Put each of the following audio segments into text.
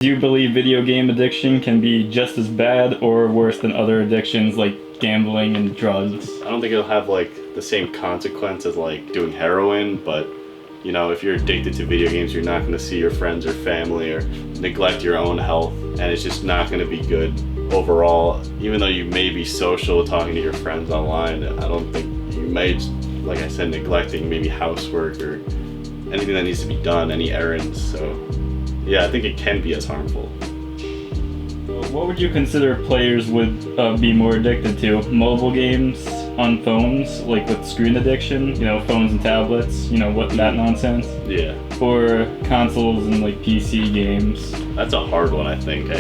Do you believe video game addiction can be just as bad or worse than other addictions like gambling and drugs? I don't think it'll have like the same consequence as like doing heroin, but you know, if you're addicted to video games, you're not going to see your friends or family or neglect your own health, and it's just not going to be good overall. Even though you may be social talking to your friends online, I don't think you may, like I said, neglecting maybe housework or anything that needs to be done, any errands. So yeah, I think it can be as harmful. What would you consider players would be more addicted to? Mobile games on phones, like with screen addiction, phones and tablets, what that nonsense? Yeah. Or consoles and like PC games? That's a hard one, I think.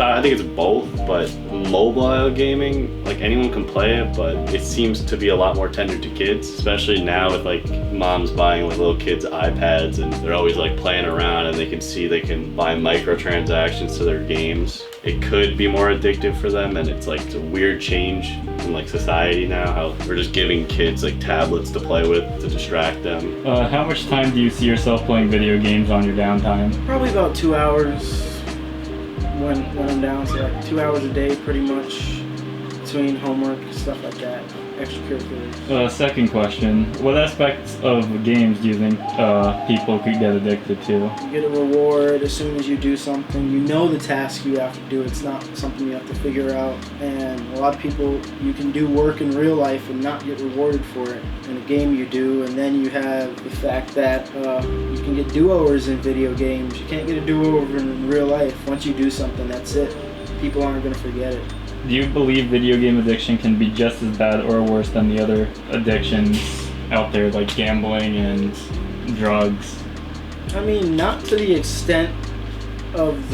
I think it's both, but mobile gaming, like anyone can play it, but it seems to be a lot more tender to kids, especially now with like moms buying like little kids iPads and they're always like playing around and they can see they can buy microtransactions to their games. It could be more addictive for them, and it's like a weird change in like society now, how we're just giving kids like tablets to play with to distract them. How much time do you see yourself playing video games on your downtime? Probably about 2 hours. When I'm down, so like 2 hours a day pretty much, between homework, stuff like that, extracurriculars. Second question, what aspects of games do you think people could get addicted to? You get a reward as soon as you do something. You know the task you have to do. It's not something you have to figure out. And a lot of people, you can do work in real life and not get rewarded for it. In a game you do, and then you have the fact that you can get do-overs in video games. You can't get a do-over in real life. Once you do something, that's it. People aren't going to forget it. Do you believe video game addiction can be just as bad or worse than the other addictions out there, like gambling and drugs? I mean, not to the extent of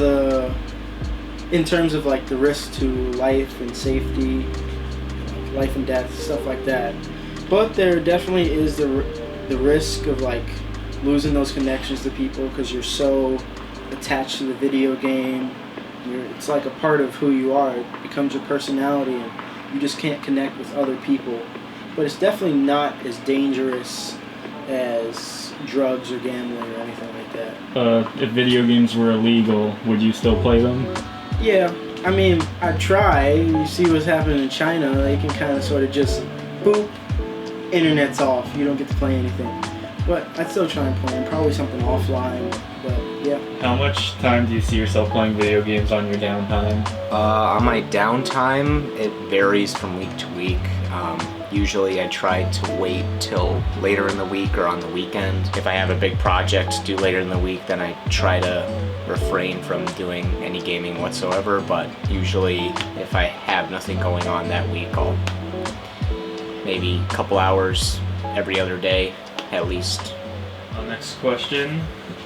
in terms of like the risk to life and safety, life and death, stuff like that. But there definitely is the risk of like losing those connections to people because you're so attached to the video game. It's like a part of who you are. It becomes your personality, and you just can't connect with other people. But it's definitely not as dangerous as drugs or gambling or anything like that. If video games were illegal, would you still play them? Yeah, I mean, I'd try. You see what's happening in China. They can kind of sort of just, boop, internet's off. You don't get to play anything. But I'd still try and play them. Probably something offline, but yeah. How much time do you see yourself playing video games on your downtime? On my downtime, it varies from week to week. Usually I try to wait till later in the week or on the weekend. If I have a big project to do later in the week, then I try to refrain from doing any gaming whatsoever, but usually if I have nothing going on that week, I'll maybe a couple hours every other day at least. Next question.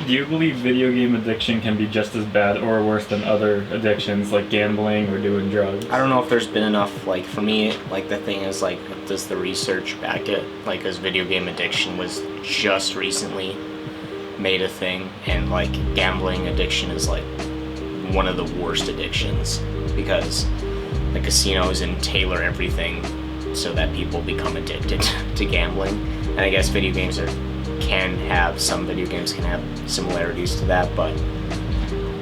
Do you believe video game addiction can be just as bad or worse than other addictions like gambling or doing drugs? I don't know if there's been enough, like for me, like the thing is like, does the research back it? Like, as video game addiction was just recently made a thing, and like gambling addiction is like one of the worst addictions because the casinos and tailor everything so that people become addicted to gambling. And I guess some video games can have similarities to that, but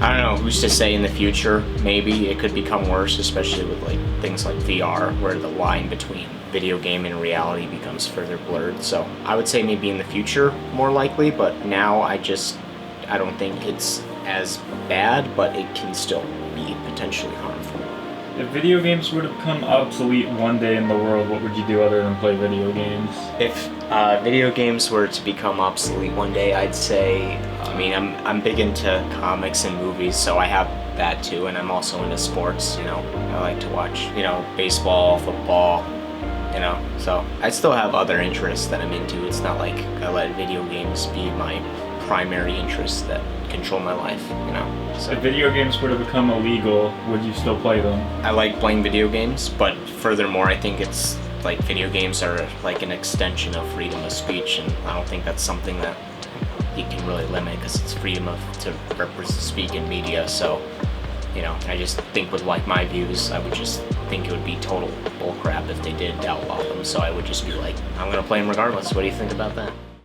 I don't know, who's to say in the future? Maybe it could become worse, especially with like things like VR, where the line between video game and reality becomes further blurred. So I would say maybe in the future more likely, but now I don't think it's as bad, but it can still be potentially harmful. If video games were to become obsolete one day in the world, what would you do other than play video games? If video games were to become obsolete one day, I'd say, I'm big into comics and movies, so I have that too, and I'm also into sports, I like to watch, baseball, football, so I still have other interests that I'm into. It's not like I let video games be my primary interests that control my life, So if video games were to become illegal, would you still play them? I like playing video games, but furthermore, I think it's like video games are like an extension of freedom of speech, and I don't think that's something that you can really limit because it's freedom to speak in media. So, I just think with like my views, I would just think it would be total bullcrap if they did outlaw them. So I would just be like, I'm gonna play them regardless. What do you think about that?